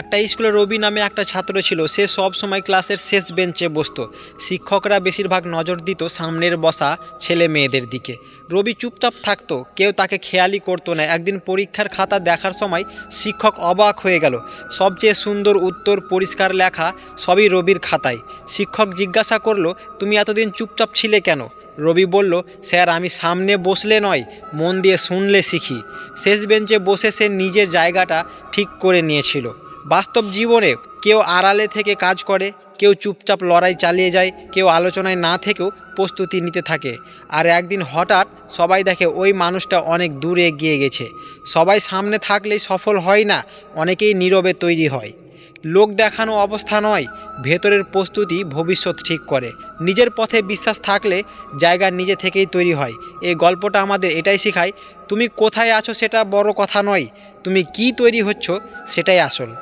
একটা স্কুলে রবি নামে একটা ছাত্র ছিল। সে সব সময় ক্লাসের শেষ বেঞ্চে বসতো। শিক্ষকরা বেশিরভাগ নজর দিত সামনের বসা ছেলে মেয়েদের দিকে। রবি চুপচাপ থাকতো, কেউ তাকে খেয়ালই করতো না। একদিন পরীক্ষার খাতা দেখার সময় শিক্ষক অবাক হয়ে গেল। সবচেয়ে সুন্দর উত্তর, পরিষ্কার লেখা, সবই রবির খাতায়। শিক্ষক জিজ্ঞাসা করলো, তুমি এতদিন চুপচাপ ছিলে কেন? রবি বলল, স্যার, আমি সামনে বসলে নয়, মন দিয়ে শুনলে শিখি। শেষ বেঞ্চে বসে সে নিজের জায়গাটা ঠিক করে নিয়েছিল। বাস্তব জীবনে কেউ আড়ালে থেকে কাজ করে, কেউ চুপচাপ লড়াই চালিয়ে যায়, কেউ আলোচনায় না থেকেও প্রস্তুতি নিতে থাকে। আর একদিন হঠাৎ সবাই দেখে ওই মানুষটা অনেক দূরে এগিয়ে গেছে। সবাই সামনে থাকলেই সফল হয় না, অনেকেই নীরবে তৈরি হয়। লোক দেখানো অবস্থা নয়, ভেতরের প্রস্তুতি ভবিষ্যৎ ঠিক করে। নিজের পথে বিশ্বাস থাকলে জায়গা নিজে থেকেই তৈরি হয়। এই গল্পটা আমাদের এটাই শেখায়, তুমি কোথায় আছো সেটা বড় কথা নয়, তুমি কি তৈরি হচ্ছ সেটাই আসল।